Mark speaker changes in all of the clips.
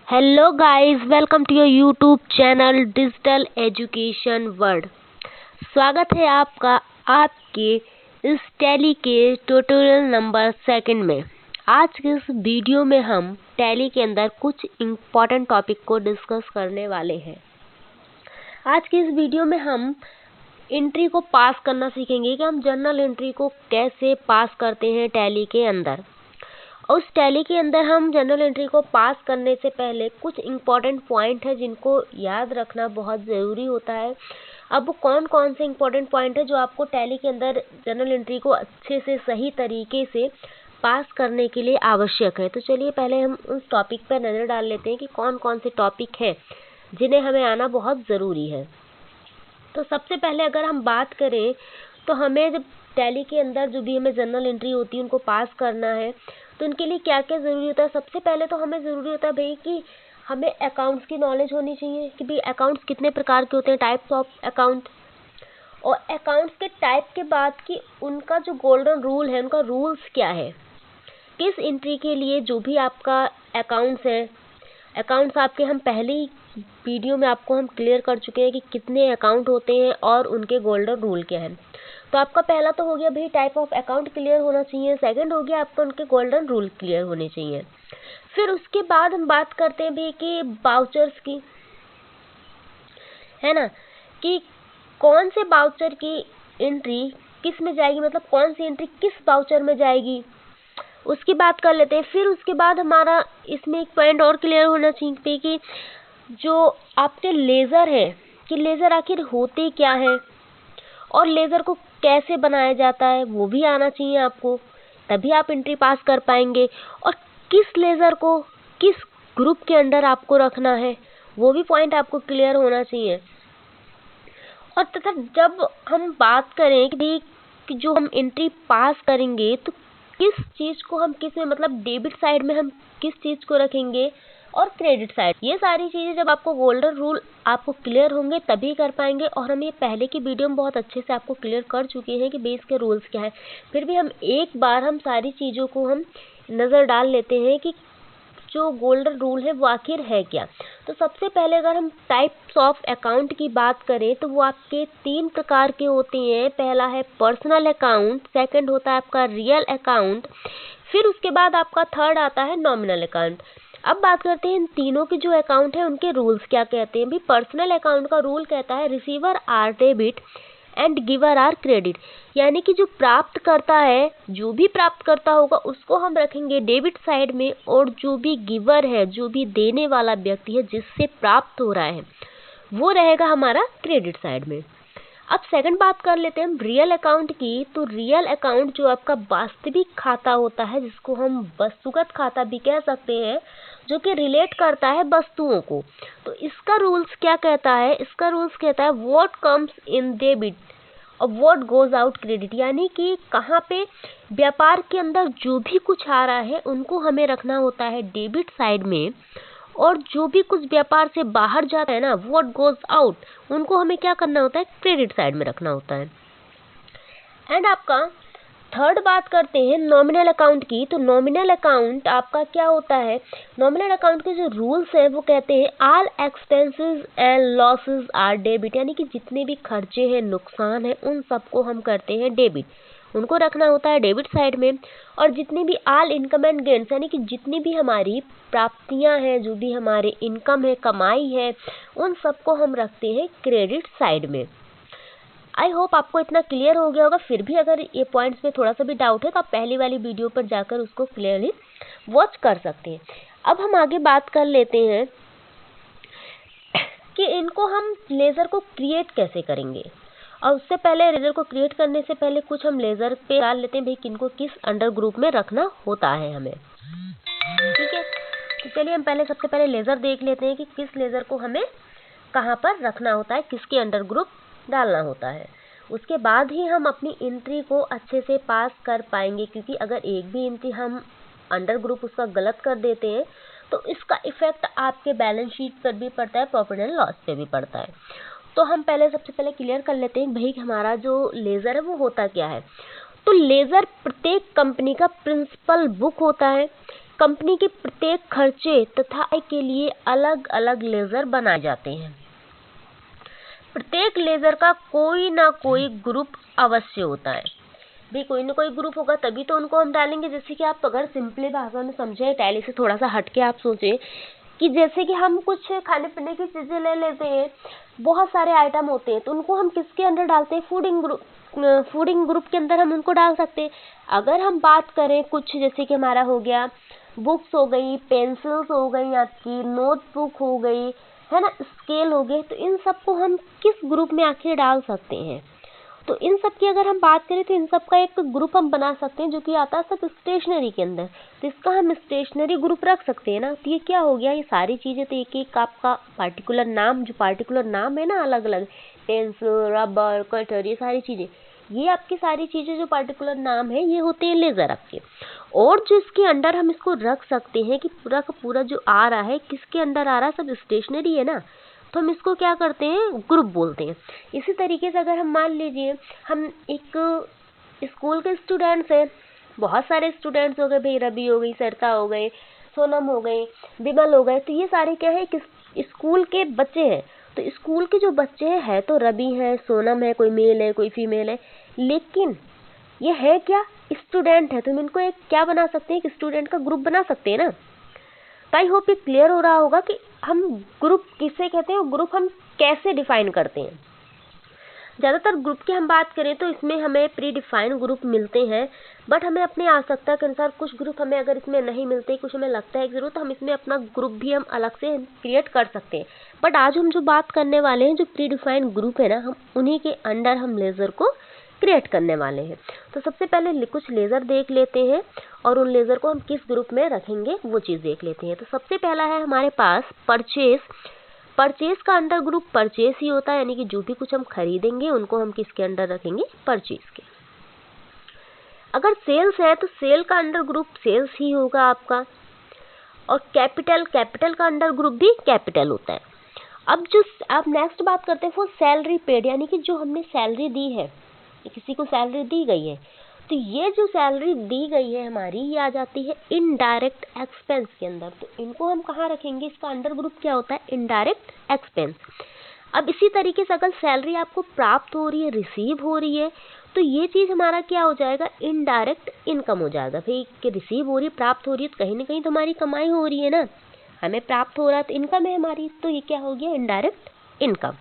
Speaker 1: Hello guys, welcome to your YouTube channel digital education world. स्वागत है आपका आपके इस टैली के ट्यूटोरियल नंबर 2 में। आज के इस वीडियो में हम टैली के अंदर कुछ इम्पोर्टेंट टॉपिक को डिस्कस करने वाले हैं। आज की इस वीडियो में हम एंट्री को पास करना सीखेंगे कि हम जर्नल एंट्री को कैसे पास करते हैं टैली के अंदर। उस टैली के अंदर हम जनरल एंट्री को पास करने से पहले कुछ इम्पोर्टेंट पॉइंट है जिनको याद रखना बहुत ज़रूरी होता है। अब कौन कौन से इम्पोर्टेंट पॉइंट है जो आपको टैली के अंदर जनरल एंट्री को अच्छे से सही तरीके से पास करने के लिए आवश्यक है। तो चलिए पहले हम उस टॉपिक पर नज़र डाल लेते हैं कि कौन कौन से टॉपिक हैं जिन्हें हमें आना बहुत ज़रूरी है। तो सबसे पहले अगर हम बात करें तो हमें जब टैली के अंदर जो भी हमें जनरल एंट्री होती है उनको पास करना है तो उनके लिए क्या क्या ज़रूरी होता है। सबसे पहले तो हमें ज़रूरी होता है भाई कि हमें अकाउंट्स की नॉलेज होनी चाहिए कि भाई अकाउंट्स कितने प्रकार के होते हैं, टाइप्स ऑफ अकाउंट। और अकाउंट्स के टाइप के बाद कि उनका जो गोल्डन रूल है, उनका रूल्स क्या है, किस एंट्री के लिए जो भी आपका अकाउंट्स है। अकाउंट्स आपके हम पहले ही वीडियो में आपको हम क्लियर कर चुके हैं कि कितने अकाउंट होते हैं और उनके गोल्डन रूल क्या है। तो आपका पहला तो हो गया भाई टाइप ऑफ अकाउंट क्लियर होना चाहिए। सेकंड हो गया आपको उनके गोल्डन रूल क्लियर होने चाहिए। फिर उसके बाद हम बात करते हैं भाई कि बाउचर्स की, है ना, कि कौन से बाउचर की एंट्री किस में जाएगी, मतलब कौन सी एंट्री किस बाउचर में जाएगी, उसकी बात कर लेते हैं। फिर उसके बाद हमारा इसमें एक पॉइंट और क्लियर होना चाहिए कि जो आपके लेज़र है कि लेज़र आखिर होते क्या है और लेज़र को कैसे बनाया जाता है वो भी आना चाहिए आपको, तभी आप एंट्री पास कर पाएंगे। और किस लेज़र को किस ग्रुप के अंडर आपको रखना है वो भी पॉइंट आपको क्लियर होना चाहिए। और तथा जब हम बात करें कि जो हम एंट्री पास करेंगे तो किस चीज़ को हम किस में, मतलब डेबिट साइड में हम किस चीज़ को रखेंगे और क्रेडिट साइड, ये सारी चीज़ें जब आपको गोल्डन रूल आपको क्लियर होंगे तभी कर पाएंगे। और हम ये पहले की वीडियो में बहुत अच्छे से आपको क्लियर कर चुके हैं कि बेस के रूल्स क्या है। फिर भी हम एक बार हम सारी चीज़ों को हम नज़र डाल लेते हैं कि जो गोल्डन रूल है वो आखिर है क्या। तो सबसे पहले अगर हम टाइप्स ऑफ अकाउंट की बात करें तो वो आपके 3 प्रकार के होते हैं। पहला है पर्सनल अकाउंट, सेकंड होता है आपका रियल अकाउंट, फिर उसके बाद आपका थर्ड आता है नॉमिनल अकाउंट। अब बात करते हैं इन तीनों के जो अकाउंट है उनके रूल्स क्या कहते हैं। भी पर्सनल अकाउंट का रूल कहता है receiver are debit and giver are credit, यानी कि जो प्राप्त करता है, जो भी प्राप्त करता होगा उसको हम रखेंगे डेबिट साइड में और जो भी गिवर है, जो भी देने वाला व्यक्ति है जिससे प्राप्त हो रहा है, वो रहेगा हमारा क्रेडिट साइड में। अब सेकंड बात कर लेते हैं हम रियल अकाउंट की। तो रियल अकाउंट जो आपका वास्तविक खाता होता है, जिसको हम वस्तुगत खाता भी कह सकते हैं, जो कि रिलेट करता है वस्तुओं को। तो इसका रूल्स क्या कहता है, इसका रूल्स कहता है व्हाट कम्स इन डेबिट और व्हाट गोज आउट क्रेडिट, यानी कि कहाँ पे व्यापार के अंदर जो भी कुछ आ रहा है उनको हमें रखना होता है डेबिट साइड में, और जो भी कुछ व्यापार से बाहर जाता है ना, व्हाट गोज आउट, उनको हमें क्या करना होता है, क्रेडिट साइड में रखना होता है। एंड आपका थर्ड बात करते हैं नॉमिनल अकाउंट की। तो नॉमिनल अकाउंट आपका क्या होता है, नॉमिनल अकाउंट के जो रूल्स हैं वो कहते हैं all expenses and losses are debit, यानी कि जितने भी खर्चे हैं, नुकसान है, उन सबको हम करते हैं डेबिट, उनको रखना होता है डेबिट साइड में। और जितनी भी ऑल इनकम एंड गेन्स, यानी कि जितनी भी हमारी प्राप्तियां हैं, जो भी हमारे इनकम है, कमाई है, उन सबको हम रखते हैं क्रेडिट साइड में। आई होप आपको इतना क्लियर हो गया होगा। फिर भी अगर ये पॉइंट्स में थोड़ा सा भी डाउट है तो आप पहली वाली वीडियो पर जाकर उसको क्लियरली वॉच कर सकते हैं। अब हम आगे बात कर लेते हैं कि इनको हम लेज़र को क्रिएट कैसे करेंगे। और उससे पहले लेज़र को क्रिएट करने से पहले कुछ हम लेज़र पे डाल लेते हैं भाई किनको किस अंडर ग्रुप में रखना होता है हमें, ठीक है। तो चलिए हम पहले सबसे पहले लेज़र देख लेते हैं कि किस लेज़र को हमें कहाँ पर रखना होता है, किसके अंडर ग्रुप डालना होता है। उसके बाद ही हम अपनी एंट्री को अच्छे से पास कर पाएंगे, क्योंकि अगर एक भी एंट्री हम अंडर ग्रुप उसका गलत कर देते हैं तो इसका इफेक्ट आपके बैलेंस शीट पर भी पड़ता है, प्रॉफिट एंड लॉस पे भी पड़ता है। तो हम सबसे पहले क्लियर कर लेते हैं भाई हमारा जो लेज़र है वो होता क्या है। तो लेज़र प्रत्येक कंपनी का प्रिंसिपल बुक होता है। कंपनी के प्रत्येक खर्चे तथा आय के लिए अलग अलग लेजर बनाए जाते हैं। प्रत्येक लेजर का कोई ना कोई ग्रुप अवश्य होता है। भी कोई ना कोई ग्रुप होगा तभी तो उनको हम डालेंगे। जैसे कि आप अगर सिंपली भाषा में समझे, टैली से थोड़ा सा हटके आप सोचे कि जैसे कि हम कुछ खाने पीने की चीजें ले लेते हैं, बहुत सारे आइटम होते हैं, तो उनको हम किसके अंदर डालते हैं? फूडिंग ग्रुप के अंदर हम उनको डाल सकते हैं। अगर हम बात करें कुछ, जैसे कि हमारा हो गया बुक्स हो गई, पेंसिल्स हो गई, आपकी नोटबुक हो गई, है ना, स्केल हो गए, तो इन सबको हम किस ग्रुप में आखिर डाल सकते हैं? तो इन सब की अगर हम बात करें तो इन सब का एक ग्रुप हम बना सकते हैं, जो कि आता है सब स्टेशनरी के अंदर। तो इसका हम स्टेशनरी ग्रुप रख सकते हैं ना। तो ये क्या हो गया, ये सारी चीजें तो एक एक आपका पार्टिकुलर नाम, जो पार्टिकुलर नाम है ना, अलग अलग पेंसिल, रबर, कटर, ये सारी चीजें, ये आपकी सारी चीजें जो पार्टिकुलर नाम है, ये होते हैं लेजर आपके। और जो इसके अंडर हम इसको रख सकते हैं कि पूरा का पूरा जो आ रहा है किसके अंडर आ रहा है, सब स्टेशनरी है ना, तो हम इसको क्या करते हैं? ग्रुप बोलते हैं। इसी तरीके से अगर हम मान लीजिए हम एक स्कूल के स्टूडेंट्स हैं, बहुत सारे स्टूडेंट्स हो गए भाई, रवि हो गई, सरिता हो गए, सोनम हो गए, विमल हो गए, तो ये सारे क्या है कि स्कूल के बच्चे हैं। तो स्कूल के जो बच्चे हैं तो रवि है, सोनम है, कोई मेल है, कोई फीमेल है, लेकिन ये है क्या? स्टूडेंट है। तो हम इनको एक क्या बना सकते हैं? एक स्टूडेंट का ग्रुप बना सकते हैं ना। तो आई होप ये क्लियर हो रहा होगा कि हम ग्रुप किसे कहते हैं और ग्रुप हम कैसे डिफाइन करते हैं। ज़्यादातर ग्रुप की हम बात करें तो इसमें हमें प्री डिफाइंड ग्रुप मिलते हैं, बट हमें अपनी आवश्यकता के अनुसार कुछ ग्रुप हमें अगर इसमें नहीं मिलते, कुछ हमें लगता है ज़रूर, तो हम इसमें अपना ग्रुप भी हम अलग से क्रिएट कर सकते हैं। बट आज हम जो बात करने वाले हैं, जो प्री डिफाइंड ग्रुप है ना, हम उन्हीं के अंडर हम लेज़र को क्रिएट करने वाले हैं। तो सबसे पहले कुछ लेज़र देख लेते हैं और उन लेज़र को हम किस ग्रुप में रखेंगे वो चीज़ देख लेते हैं। तो सबसे पहला है हमारे पास परचेस। परचेस का अंडर ग्रुप परचेस ही होता है, यानी कि जो भी कुछ हम खरीदेंगे उनको हम किसके अंडर रखेंगे? परचेस के। अगर सेल्स है तो सेल का अंडर ग्रुप सेल्स ही होगा आपका। और कैपिटल का अंडर ग्रुप भी कैपिटल होता है। अब जो आप नेक्स्ट बात करते हैं वो सैलरी पेड, यानी कि जो हमने सैलरी दी है, किसी को सैलरी दी गई है, तो ये जो सैलरी दी गई है हमारी, ये आ जाती है इनडायरेक्ट एक्सपेंस के अंदर। तो इनको हम कहाँ रखेंगे? इसका अंडर ग्रुप क्या होता है? Indirect expense. अब इसी तरीके से अगर सैलरी आपको प्राप्त हो रही है, रिसीव हो रही है, तो ये चीज़ हमारा क्या हो जाएगा? इनडायरेक्ट इनकम हो जाएगा। भाई कि रिसीव हो रही है, प्राप्त हो रही है, तो कहीं ना कहीं तो हमारी कमाई हो रही है ना, हमें प्राप्त हो रहा है तो इनकम है हमारी, तो ये क्या हो गया? Indirect income.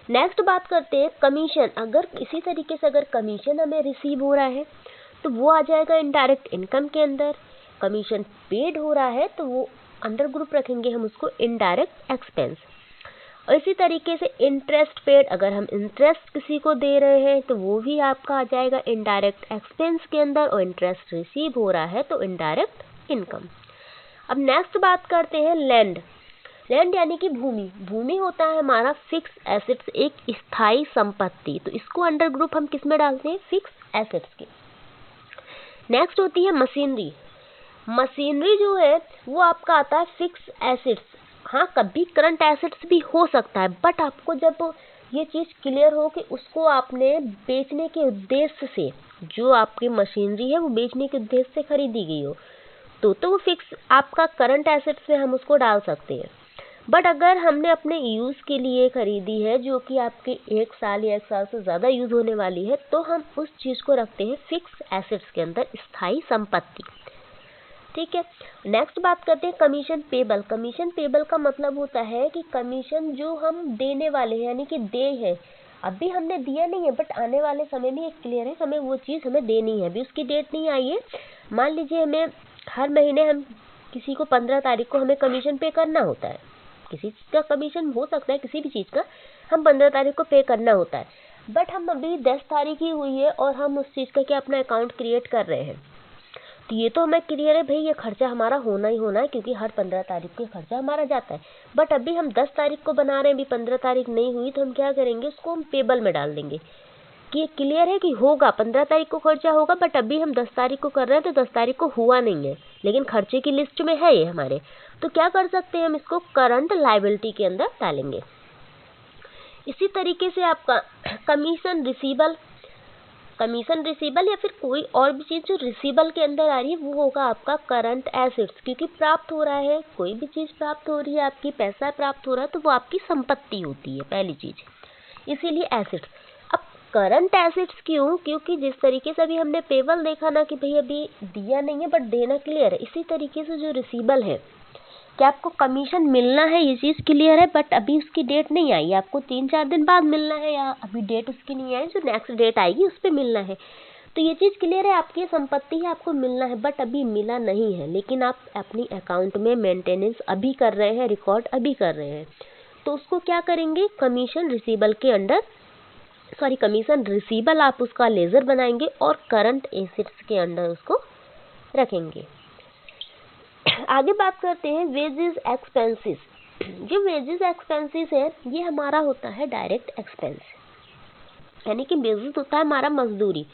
Speaker 1: नेक्स्ट बात करते हैं कमीशन। अगर इसी तरीके से अगर कमीशन हमें रिसीव हो रहा है तो वो आ जाएगा इनडायरेक्ट इनकम के अंदर। कमीशन पेड हो रहा है तो वो अंडर ग्रुप रखेंगे हम उसको इनडायरेक्ट एक्सपेंस। और इसी तरीके से इंटरेस्ट पेड, अगर हम इंटरेस्ट किसी को दे रहे हैं तो वो भी आपका आ जाएगा इनडायरेक्ट एक्सपेंस के अंदर। और इंटरेस्ट रिसीव हो रहा है तो इनडायरेक्ट इनकम। अब नेक्स्ट बात करते हैं लैंड। लैंड यानी कि भूमि। भूमि होता है हमारा फिक्स एसेट्स, एक स्थायी संपत्ति। तो इसको अंडर ग्रुप हम किस में डालते हैं? फिक्स एसेट्स के। नेक्स्ट होती है मशीनरी। मशीनरी जो है वो आपका आता है फिक्स एसेट्स। हाँ, कभी करंट एसेट्स भी हो सकता है, बट आपको जब ये चीज़ क्लियर हो कि उसको आपने बेचने के उद्देश्य से, जो आपकी मशीनरी है वो बेचने के उद्देश्य से खरीदी गई हो, तो वो फिक्स आपका करंट एसेट्स में हम उसको डाल सकते हैं। बट अगर हमने अपने यूज़ के लिए खरीदी है, जो कि आपके 1 साल या 1 साल से ज़्यादा यूज़ होने वाली है, तो हम उस चीज़ को रखते हैं फिक्स एसेट्स के अंदर, स्थायी संपत्ति। ठीक है। नेक्स्ट बात करते हैं कमीशन पेबल। कमीशन पेबल का मतलब होता है कि कमीशन जो हम देने वाले हैं, यानी कि दे है, अभी हमने दिया नहीं है बट आने वाले समय में एक क्लियर है हमें वो चीज़ हमें देनी है, अभी उसकी डेट नहीं आई है। मान लीजिए हमें हर महीने हम किसी को 15 तारीख को हमें कमीशन पे करना होता है। किसी चीज़ का कमीशन हो सकता है, किसी भी चीज़ का हम 15 तारीख को पे करना होता है, बट हम अभी 10 तारीख ही हुई है और हम उस चीज़ का क्या अपना अकाउंट क्रिएट कर रहे हैं। तो ये तो हमें क्लियर है भाई ये खर्चा हमारा होना ही होना है, क्योंकि हर 15 तारीख को खर्चा हमारा जाता है। बट अभी हम 10 तारीख को बना रहे हैं, अभी 15 तारीख नहीं हुई, तो हम क्या करेंगे? उसको हम पेबल में डाल देंगे कि ये क्लियर है कि होगा 15 तारीख को खर्चा होगा, बट अभी हम 10 तारीख को कर रहे हैं तो 10 तारीख को हुआ नहीं है, लेकिन खर्चे की लिस्ट में है ये हमारे। तो क्या कर सकते हैं? हम इसको करंट लायबिलिटी के अंदर डालेंगे। इसी तरीके से आपका कमीशन रिसीबल। कमीशन रिसीबल या फिर कोई और भी चीज़ जो रिसीबल के अंदर आ रही है वो होगा आपका करंट एसेट्स, क्योंकि प्राप्त हो रहा है, कोई भी चीज़ प्राप्त हो रही है आपकी, पैसा प्राप्त हो रहा है तो वो आपकी संपत्ति होती है पहली चीज़, इसीलिए एसेट्स। अब करंट एसेट्स क्यों? क्योंकि जिस तरीके से अभी हमने पेबल देखा ना कि भाई अभी दिया नहीं है बट देना क्लियर है, इसी तरीके से जो रिसीबल है कि आपको कमीशन मिलना है ये चीज़ क्लियर है, बट अभी उसकी डेट नहीं आई, आपको 3-4 दिन बाद मिलना है या अभी डेट उसकी नहीं आई, जो नेक्स्ट डेट आएगी उस पर मिलना है। तो ये चीज़ क्लियर है, आपकी संपत्ति है, आपको मिलना है, बट अभी मिला नहीं है, लेकिन आप अपनी अकाउंट में मेंटेनेंस अभी कर रहे हैं, रिकॉर्ड अभी कर रहे हैं, तो उसको क्या करेंगे, कमीशन रिसीबल के अंडर, सॉरी कमीशन रिसीबल आप उसका लेजर बनाएंगे और करंट एसेट्स के अंडर उसको रखेंगे। आगे बात करते हैं वेजेस एक्सपेंसेस। जो वेजेस एक्सपेंसेस है ये हमारा होता है डायरेक्ट एक्सपेंस, यानी कि वेजेस होता है हमारा मजदूरी।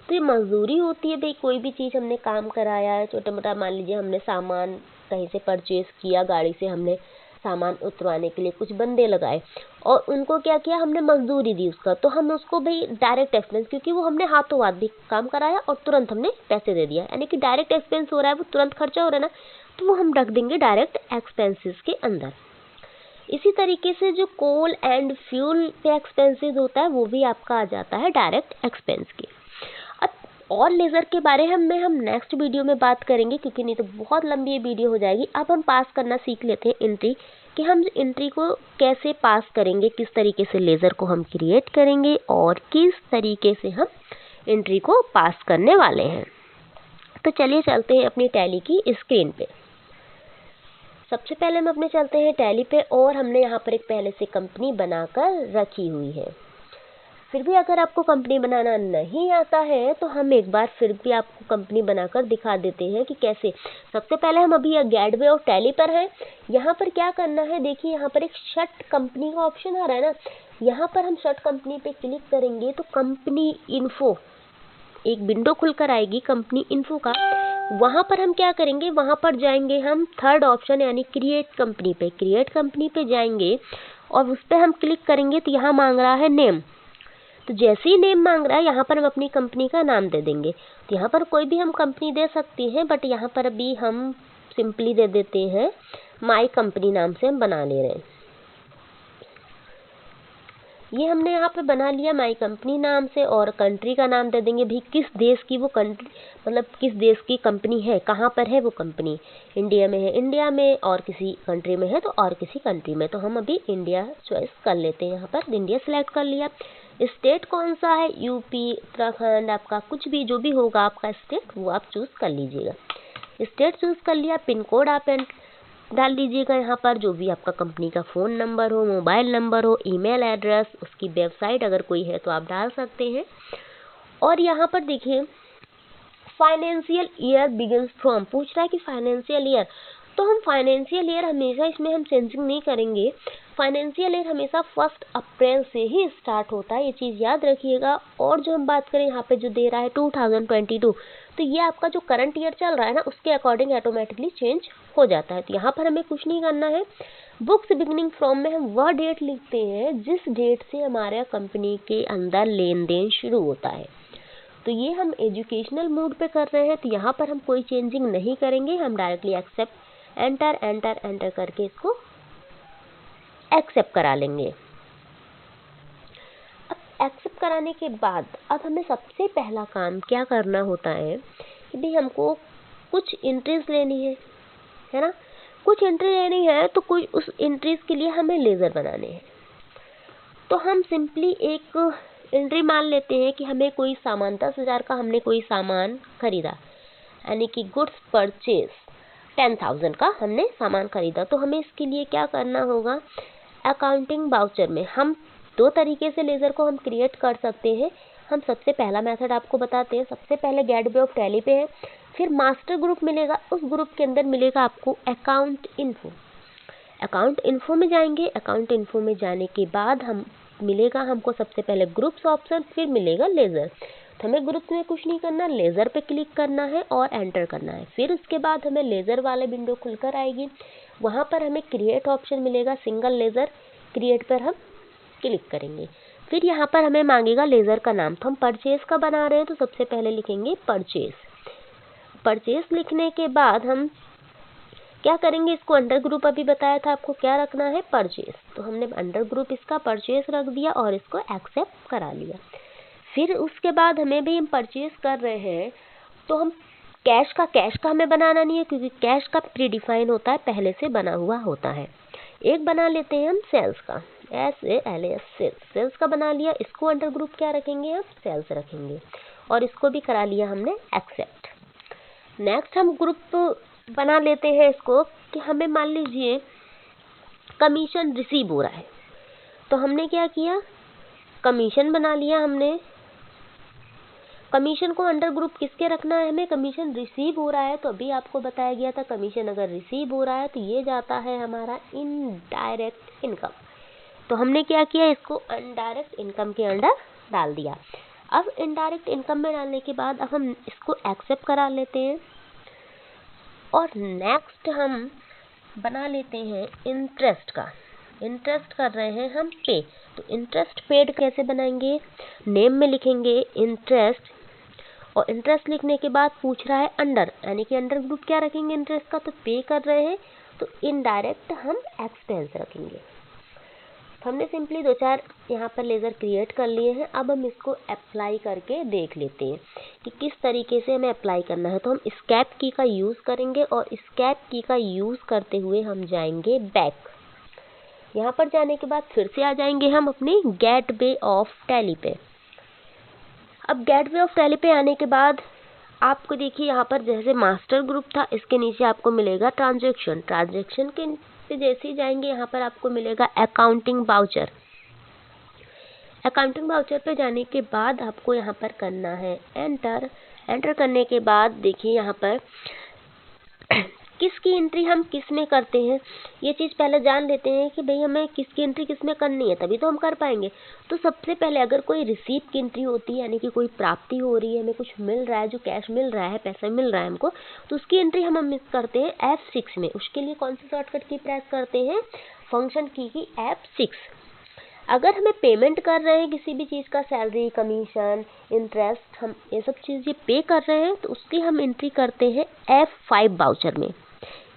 Speaker 1: तो ये मजदूरी होती है, भाई कोई भी चीज़ हमने काम कराया है, छोटा मोटा मान लीजिए हमने सामान कहीं से परचेज किया, गाड़ी से हमने सामान उतरवाने के लिए कुछ बंदे लगाए और उनको क्या किया, हमने मजदूरी दी उसका, तो हम उसको भाई डायरेक्ट एक्सपेंस, क्योंकि वो हमने हाथों हाथ भी काम कराया और तुरंत हमने पैसे दे दिया, यानी कि डायरेक्ट एक्सपेंस हो रहा है, वो तुरंत खर्चा हो रहा है ना, तो वो हम रख देंगे डायरेक्ट एक्सपेंसेस के अंदर। इसी तरीके से जो कोल एंड फ्यूल पे एक्सपेंसेस होता है वो भी आपका आ जाता है डायरेक्ट एक्सपेंस के। अब और लेज़र के बारे में हम नेक्स्ट वीडियो में बात करेंगे, क्योंकि नहीं तो बहुत लंबी ये वीडियो हो जाएगी। अब हम पास करना सीख लेते हैं एंट्री, कि हम एंट्री को कैसे पास करेंगे, किस तरीके से लेज़र को हम क्रिएट करेंगे और किस तरीके से हम एंट्री को पास करने वाले हैं। तो चलिए चलते हैं अपनी टैली की स्क्रीन पे। सबसे पहले हम अपने चलते हैं टैली पे और हमने यहाँ पर एक पहले से कंपनी बनाकर रखी हुई है। फिर भी अगर आपको कंपनी बनाना नहीं आता है तो हम एक बार फिर भी आपको कंपनी बनाकर दिखा देते हैं कि कैसे। सबसे पहले हम अभी गेटवे और टैली पर हैं। यहाँ पर क्या करना है, देखिए यहाँ पर एक शट कंपनी का ऑप्शन आ रहा है ना, यहाँ पर हम शट कंपनी पे क्लिक करेंगे तो कंपनी इन्फो एक विंडो खुलकर आएगी कंपनी इन्फो का। वहाँ पर हम क्या करेंगे, वहाँ पर जाएंगे हम थर्ड ऑप्शन यानी क्रिएट कंपनी पे, क्रिएट कंपनी पे जाएंगे और उस पर हम क्लिक करेंगे तो यहाँ मांग रहा है नेम। तो जैसे ही नेम मांग रहा है यहाँ पर हम अपनी कंपनी का नाम दे देंगे। तो यहाँ पर कोई भी हम कंपनी दे सकते हैं, बट यहाँ पर अभी हम सिंपली दे देते हैं माई कंपनी नाम से हम बना ले रहे हैं। ये हमने यहाँ पे बना लिया माई कंपनी नाम से, और कंट्री का नाम दे देंगे भी किस देश की वो कंट्री, मतलब किस देश की कंपनी है, कहाँ पर है वो कंपनी। इंडिया में है इंडिया में, और किसी कंट्री में है तो और किसी कंट्री में। तो हम अभी इंडिया चॉइस कर लेते हैं, यहाँ पर इंडिया सेलेक्ट कर लिया। स्टेट कौन सा है, यूपी, उत्तराखंड, आपका कुछ भी जो भी होगा आपका स्टेट वो आप चूज़ कर लीजिएगा। स्टेट चूज़ कर लिया, पिन कोड आप डाल दीजिएगा यहाँ पर, जो भी आपका कंपनी का फ़ोन नंबर हो, मोबाइल नंबर हो, ईमेल एड्रेस, उसकी वेबसाइट अगर कोई है तो आप डाल सकते हैं। और यहाँ पर देखिए फाइनेंशियल ईयर बिगिंस फ्रॉम पूछ रहा है कि फाइनेंशियल ईयर, तो हम फाइनेंशियल ईयर हमेशा इसमें हम चेंजिंग नहीं करेंगे। फाइनेंशियल ईयर हमेशा 1 अप्रैल से ही स्टार्ट होता है, ये चीज़ याद रखिएगा। और जो हम बात करें यहाँ पे जो दे रहा है 2022, तो ये आपका जो करंट ईयर चल रहा है ना उसके अकॉर्डिंग ऑटोमेटिकली चेंज हो जाता है। तो यहाँ पर हमें कुछ नहीं करना है। बुक्स बिगनिंग फ्रॉम में हम वह डेट लिखते हैं जिस डेट से हमारे कंपनी के अंदर लेन देन शुरू होता है। तो ये हम एजुकेशनल मोड पे कर रहे हैं, तो यहाँ पर हम कोई चेंजिंग नहीं करेंगे, हम directly accept enter enter enter करके इसको एक्सेप्ट करा लेंगे। अब एक्सेप्ट कराने के बाद अब हमें सबसे पहला काम क्या करना होता है कि भाई हमको कुछ एंट्रीज लेनी है ना, कुछ एंट्री लेनी है, तो कुछ उस एंट्रीज के लिए हमें लेज़र बनाने हैं। तो हम सिंपली एक एंट्री मान लेते हैं कि हमें कोई सामान 10,000 का हमने कोई सामान खरीदा, यानी कि गुड्स परचेज 10,000 का हमने सामान खरीदा। तो हमें इसके लिए क्या करना होगा, अकाउंटिंग वाउचर में हम 2 तरीके से लेज़र को हम क्रिएट कर सकते हैं। हम सबसे पहला मेथड आपको बताते हैं। सबसे पहले गेटवे ऑफ टैली पे है, फिर मास्टर ग्रुप मिलेगा, उस ग्रुप के अंदर मिलेगा आपको अकाउंट इन्फो। अकाउंट इन्फो में जाएंगे, अकाउंट इन्फो में जाने के बाद हम मिलेगा हमको सबसे पहले ग्रुप्स ऑप्शन, फिर मिलेगा लेज़र। तो हमें ग्रुप में कुछ नहीं करना, लेज़र पे क्लिक करना है और एंटर करना है। फिर उसके बाद हमें लेज़र वाले विंडो खुलकर आएगी, वहाँ पर हमें क्रिएट ऑप्शन मिलेगा, सिंगल लेज़र क्रिएट पर हम क्लिक करेंगे। फिर यहाँ पर हमें मांगेगा लेज़र का नाम, तो हम परचेज का बना रहे हैं तो सबसे पहले लिखेंगे परचेज। परचेज लिखने के बाद हम क्या करेंगे, इसको अंडर ग्रुप अभी बताया था आपको क्या रखना है, परचेज। तो हमने अंडर ग्रुप इसका परचेज रख दिया और इसको एक्सेप्ट करा लिया। फिर उसके बाद हमें भी हम परचेज कर रहे हैं तो हम कैश का हमें बनाना नहीं है, क्योंकि कैश का प्रीडिफाइन होता है, पहले से बना हुआ होता है। एक बना लेते हैं हम सेल्स का, SALS सेल्स का बना लिया। इसको अंडर ग्रुप क्या रखेंगे, हम सेल्स रखेंगे और इसको भी करा लिया हमने एक्सेप्ट। नेक्स्ट हम ग्रुप बना लेते हैं इसको कि हमें मान लीजिए कमीशन रिसीव हो रहा है, तो हमने क्या किया, कमीशन बना लिया हमने। कमीशन को अंडर ग्रुप किसके रखना है, हमें कमीशन रिसीव हो रहा है, तो अभी आपको बताया गया था कमीशन अगर रिसीव हो रहा है तो ये जाता है हमारा इनडायरेक्ट इनकम। तो हमने क्या किया, इसको इनडायरेक्ट इनकम के अंडर डाल दिया। अब इनडायरेक्ट इनकम में डालने के बाद अब हम इसको एक्सेप्ट करा लेते हैं और नेक्स्ट हम बना लेते हैं इंटरेस्ट का। इंटरेस्ट कर रहे हैं हम पे, तो इंटरेस्ट पेड कैसे बनाएंगे, नेम में लिखेंगे इंटरेस्ट और इंटरेस्ट लिखने के बाद पूछ रहा है अंडर, यानी कि अंडर ग्रुप क्या रखेंगे इंटरेस्ट का, तो पे कर रहे हैं तो इनडायरेक्ट हम एक्सपेंस रखेंगे। तो हमने सिंपली 2-4 यहाँ पर लेज़र क्रिएट कर लिए हैं। अब हम इसको अप्लाई करके देख लेते हैं कि किस तरीके से हमें अप्लाई करना है। तो हम एस्केप की का यूज़ करेंगे और एस्केप की का यूज़ करते हुए हम जाएंगे बैक। यहाँ पर जाने के बाद फिर से आ जाएंगे हम अपनी गेटवे ऑफ टैली पे। अब गेटवे ऑफ टैली पे आने के बाद आपको देखिए यहाँ पर जैसे मास्टर ग्रुप था, इसके नीचे आपको मिलेगा ट्रांजैक्शन के पे जैसे ही जाएंगे यहाँ पर आपको मिलेगा अकाउंटिंग वाउचर। अकाउंटिंग वाउचर पे जाने के बाद आपको यहाँ पर करना है एंटर करने के बाद देखिए यहाँ पर किसकी एंट्री हम किस में करते हैं, ये चीज़ पहले जान लेते हैं कि भाई हमें किसकी एंट्री किस में करनी है, तभी तो हम कर पाएंगे। तो सबसे पहले अगर कोई रिसीप की एंट्री होती है, यानी कि कोई प्राप्ति हो रही है, हमें कुछ मिल रहा है, जो कैश मिल रहा है, पैसा मिल रहा है हमको, तो उसकी एंट्री हम करते हैं F6 में। उसके लिए कौन सी शॉर्टकट की प्रेस करते हैं, फंक्शन की F6। अगर हमें पेमेंट कर रहे हैं किसी भी चीज़ का, सैलरी, कमीशन, इंटरेस्ट, हम ये सब चीज़ें पे कर रहे हैं, तो उसकी हम एंट्री करते हैं F5 वाउचर में।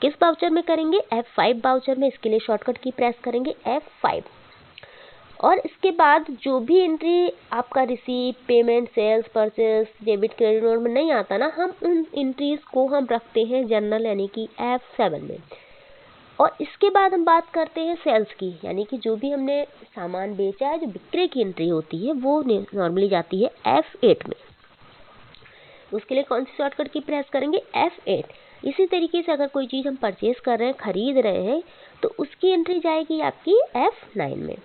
Speaker 1: किस वाउचर में करेंगे, F5 वाउचर में। इसके लिए शॉर्टकट की प्रेस करेंगे F5 और इसके बाद जो भी एंट्री आपका receipt, payment, sales, purchase, debit, credit note में नहीं आता ना, हम उन एंट्रीज को हम रखते हैं जनरल, यानी कि F7 में। और इसके बाद हम बात करते हैं सेल्स की, यानी कि जो भी हमने सामान बेचा है, जो बिक्री की एंट्री होती है, वो नॉर्मली जाती है F8 में। उसके लिए कौन सी शॉर्टकट की प्रेस करेंगे, F8। इसी तरीके से अगर कोई चीज़ हम परचेज कर रहे हैं, खरीद रहे हैं, तो उसकी एंट्री जाएगी आपकी F9 में।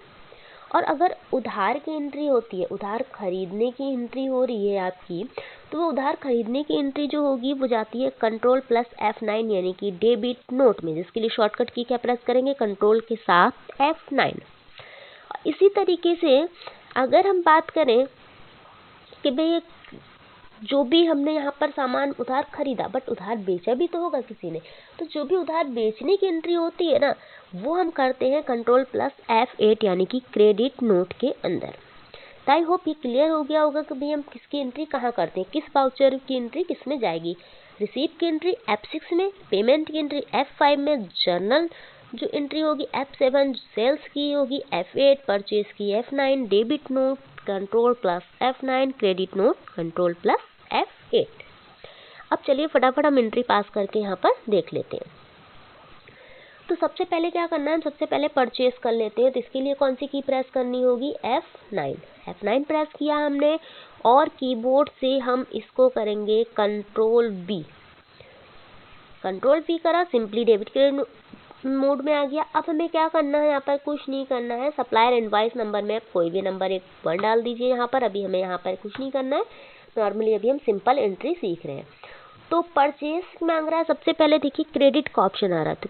Speaker 1: और अगर उधार की एंट्री होती है, उधार खरीदने की एंट्री हो रही है आपकी, तो वो उधार खरीदने की एंट्री जो होगी वो जाती है कंट्रोल प्लस F9, यानी कि डेबिट नोट में, जिसके लिए शॉर्टकट की क्या प्रेस करेंगे, कंट्रोल के साथ F9। इसी तरीके से अगर हम बात करें कि भाई जो भी हमने यहाँ पर सामान उधार खरीदा, बट उधार बेचा भी तो होगा किसी ने, तो जो भी उधार बेचने की एंट्री होती है ना, वो हम करते हैं कंट्रोल प्लस F8, यानी कि क्रेडिट नोट के अंदर। तो आई होप ये क्लियर हो गया होगा कि भाई हम किसकी एंट्री कहाँ करते हैं, किस वाउचर की एंट्री किस में जाएगी। रिसीप की एंट्री F6 में, पेमेंट की एंट्री F5 में, जर्नल जो एंट्री होगी F7, सेल्स की होगी F8, परचेज की F9, debit note control plus F9, credit note control plus F8। अब चलिए फटाफट हम एंट्री पास करके यहाँ पर देख लेते हैं। तो सबसे पहले क्या करना है, हम सबसे पहले परचेज कर लेते हैं। तो इसके लिए कौन सी की प्रेस करनी होगी, F9 प्रेस किया हमने और कीबोर्ड से हम इसको करेंगे कंट्रोल V करा, सिंपली डेबिट के मोड में आ गया। अब हमें क्या करना है, यहाँ पर कुछ नहीं करना है, सप्लायर इनवॉइस नंबर में कोई भी नंबर एक वन डाल दीजिए यहाँ पर। अभी हमें यहाँ पर कुछ नहीं करना है, नॉर्मली अभी हम सिंपल एंट्री सीख रहे हैं। तो परचेज मांग रहा है, सबसे पहले देखिए क्रेडिट का ऑप्शन आ रहा है। तो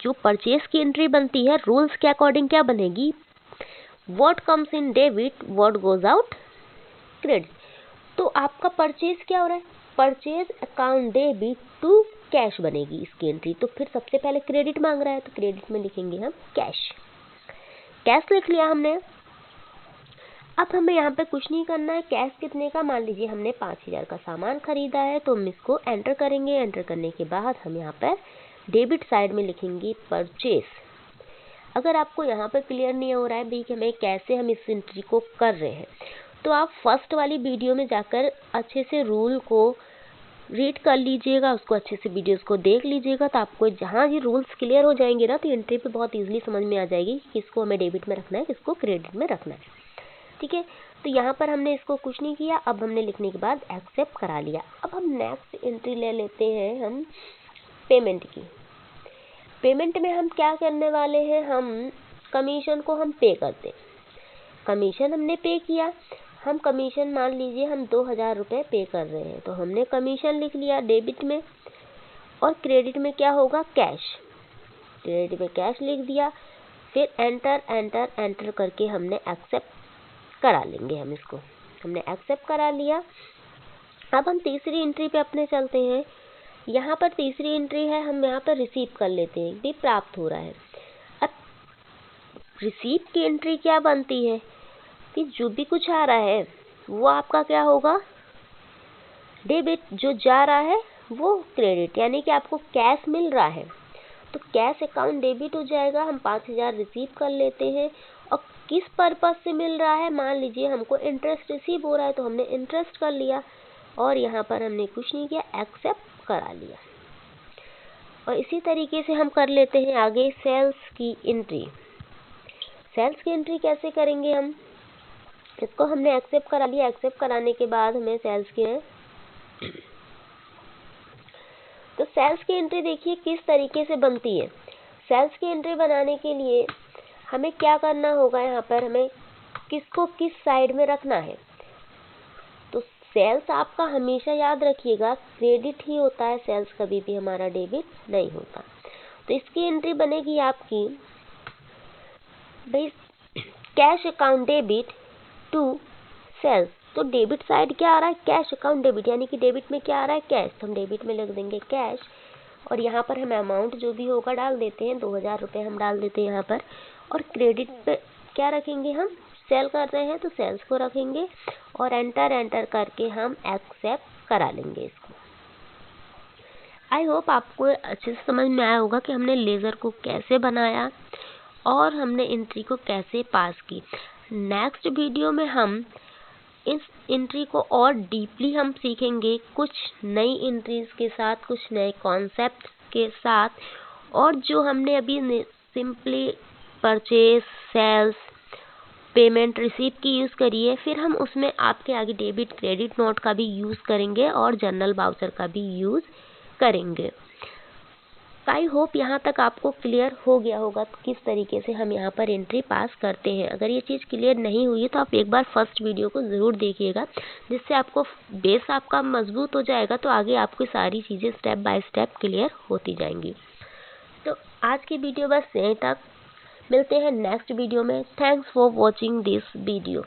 Speaker 1: जो परचेज की एंट्री बनती है रूल्स के अकॉर्डिंग क्या बनेगी, what comes in debit what goes out credit. तो आपका परचेज क्या हो रहा है, purchase account debit to cash बनेगी इसकी एंट्री। तो फिर सबसे पहले क्रेडिट मांग रहा है, तो क्रेडिट में लिखेंगे हम कैश लिख लिया हमने। अब हमें यहाँ पे कुछ नहीं करना है। कैश कितने का, मान लीजिए हमने 5000 का सामान खरीदा है, तो हम इसको एंटर करेंगे। एंटर करने के बाद हम यहाँ पर डेबिट साइड में लिखेंगे परचेस। अगर आपको यहाँ पर क्लियर नहीं हो रहा है भाई कि हमें कैसे हम इस एंट्री को कर रहे हैं, तो आप फर्स्ट वाली वीडियो में जाकर अच्छे से रूल को रीड कर लीजिएगा, उसको अच्छे से वीडियोस को देख लीजिएगा। तो आपको जहाँ ये रूल्स क्लियर हो जाएंगे ना, तो एंट्री पे बहुत इजीली समझ में आ जाएगी कि किसको हमें डेबिट में रखना है, किसको क्रेडिट में रखना है। ठीक है, तो यहाँ पर हमने इसको कुछ नहीं किया। अब हमने लिखने के बाद एक्सेप्ट करा लिया। अब हम नेक्स्ट एंट्री ले लेते हैं हम पेमेंट की। पेमेंट में हम क्या करने वाले हैं, हम कमीशन को हम पे करते हैं। कमीशन हमने पे किया, हम कमीशन मान लीजिए हम 2000 रुपये पे कर रहे हैं, तो हमने कमीशन लिख लिया डेबिट में। और क्रेडिट में क्या होगा, कैश। क्रेडिट में कैश लिख दिया, फिर एंटर एंटर एंटर करके हमने एक्सेप्ट करा लेंगे। हम इसको हमने एक्सेप्ट करा लिया। अब हम तीसरी एंट्री पे अपने चलते हैं। यहाँ पर तीसरी एंट्री है, हम यहाँ पर रिसीव कर लेते हैं भी प्राप्त हो रहा है। अब रिसीव की एंट्री क्या बनती है कि जो भी कुछ आ रहा है वो आपका क्या होगा, डेबिट। जो जा रहा है वो क्रेडिट, यानी कि आपको कैश मिल रहा है तो कैश अकाउंट डेबिट हो जाएगा। हम 5000 रिसीव कर लेते हैं। और किस पर्पज से मिल रहा है, मान लीजिए हमको इंटरेस्ट रिसीव हो रहा है, तो हमने इंटरेस्ट कर लिया। और यहाँ पर हमने कुछ नहीं किया, एक्सेप्ट करा लिया। और इसी तरीके से हम कर लेते हैं आगे सेल्स की एंट्री। सेल्स की एंट्री कैसे करेंगे, हम इसको हमने एक्सेप्ट करा लिया। एक्सेप्ट कराने के बाद हमें सेल्स की है, तो सेल्स की एंट्री देखिए किस तरीके से बनती है। सेल्स की एंट्री बनाने के लिए हमें क्या करना होगा, यहाँ पर हमें किसको किस साइड में रखना है। तो सेल्स आपका हमेशा याद रखिएगा क्रेडिट ही होता है, सेल्स कभी भी हमारा डेबिट नहीं होता। तो इसकी एंट्री बनेगी आपकी भाई cash account debit to sales. तो डेबिट साइड क्या आ रहा है, कैश अकाउंट डेबिट, यानी कि डेबिट में क्या आ रहा है, कैश। तो हम डेबिट में लिख देंगे कैश। और यहाँ पर हम अमाउंट जो भी होगा डाल देते हैं, 2000 रुपये हम डाल देते हैं यहाँ पर। और क्रेडिट पे क्या रखेंगे, हम सेल कर रहे हैं तो सेल्स को रखेंगे। और एंटर एंटर करके हम एक्सेप्ट करा लेंगे इसको। आई होप आपको अच्छे से समझ में आया होगा कि हमने लेज़र को कैसे बनाया और हमने एंट्री को कैसे पास की। नेक्स्ट वीडियो में हम इस एंट्री को और डीपली हम सीखेंगे, कुछ नई एंट्रीज के साथ, कुछ नए कॉन्सेप्ट के साथ। और जो हमने अभी simply purchase, sales, payment, receive की यूज़ करी है, फिर हम उसमें आपके आगे डेबिट क्रेडिट नोट का भी यूज़ करेंगे और जनरल वाउचर का भी यूज़ करेंगे। आई होप यहाँ तक आपको क्लियर हो गया होगा किस तरीके से हम यहाँ पर एंट्री पास करते हैं। अगर ये चीज़ क्लियर नहीं हुई है तो आप एक बार फर्स्ट वीडियो को ज़रूर देखिएगा, जिससे आपको बेस आपका मजबूत हो जाएगा। तो आगे आपकी सारी चीज़ें स्टेप बाय स्टेप क्लियर होती जाएंगी। तो आज की वीडियो बस यहीं तक, मिलते हैं नेक्स्ट वीडियो में। Thanks for watching this video.